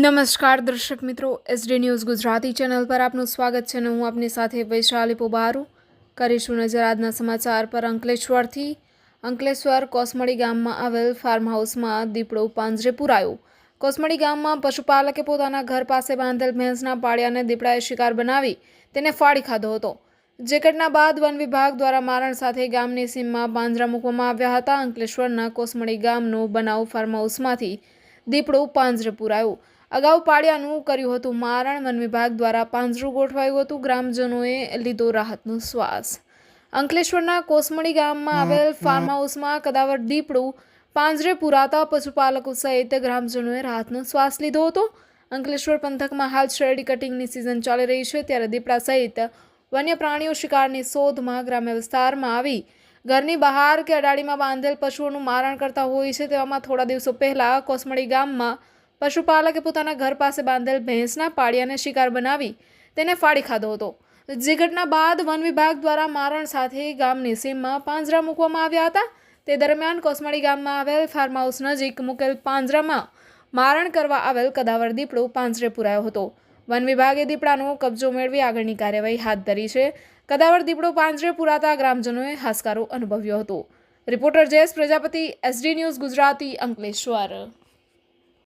નમસ્કાર દર્શક મિત્રો, એસડી ન્યૂઝ ગુજરાતી ચેનલ પર આપનું સ્વાગત છે અને હું આપની સાથે વૈશાલી પોબારું કરીશું નજર આજના સમાચાર પર। અંકલેશ્વર કોસમડી ગામમાં આવેલ ફાર્મ હાઉસમાં દીપડો પાંજરે પુરાયો। કોસમડી ગામમાં પશુપાલકે પોતાના ઘર પાસે બાંધેલ ભેંસના પાળિયાને દીપડાએ શિકાર બનાવી તેને ફાડી ખાધો હતો, જે ઘટના બાદ વન વિભાગ દ્વારા મારણ સાથે ગામની સીમમાં પાંજરા મૂકવામાં આવ્યા હતા। અંકલેશ્વરના કોસમડી ગામનો બનાવ ફાર્મ હાઉસમાંથી દીપડો પાંજરે પુરાયો। અગાઉ પાળિયાનું કર્યું હતું મારણ। વન વિભાગ દ્વારા પાંજરું ગોઠવાયું હતું। ગ્રામજનોએ લીધો રાહતનો શ્વાસ। અંકલેશ્વરના કોસમડી ગામમાં આવેલ ફાર્મ હાઉસમાં કદાવર દીપડું પાંજરે પુરાતા પશુપાલકો સહિત ગ્રામજનોએ રાહતનો શ્વાસ લીધો હતો। અંકલેશ્વર પંથકમાં હાલ શેરડી કટિંગની સિઝન ચાલી રહી છે, ત્યારે દીપડા સહિત વન્ય પ્રાણીઓ શિકારની શોધમાં ગ્રામ્ય વિસ્તારમાં આવી ઘરની બહાર કે અડાડીમાં બાંધેલ પશુઓનું મારણ કરતા હોય છે। તેવામાં થોડા દિવસો પહેલા કોસમડી ગામમાં પશુપાલકે પોતાના ઘર પાસે બાંધેલ ભેંસના પાળિયાને શિકાર બનાવી તેને ફાડી ખાધો હતો, જે ઘટના બાદ વન વિભાગ દ્વારા મારણ સાથે ગામની સીમમાં પાંજરા મૂકવામાં આવ્યા હતા। તે દરમિયાન કોસમડી ગામમાં આવેલ ફાર્મ હાઉસ નજીક મૂકેલ પાંજરામાં મારણ કરવા આવેલ કદાવર દીપડો પાંજરે પુરાયો હતો। વન વિભાગે દીપડાનો કબજો મેળવી આગળની કાર્યવાહી હાથ ધરી છે। કદાવર દીપડો પાંજરે પુરાતા ગ્રામજનોએ હાશકારો અનુભવ્યો હતો। Reporter Jayesh Prajapati, SD news Gujarati, Ankleshwar.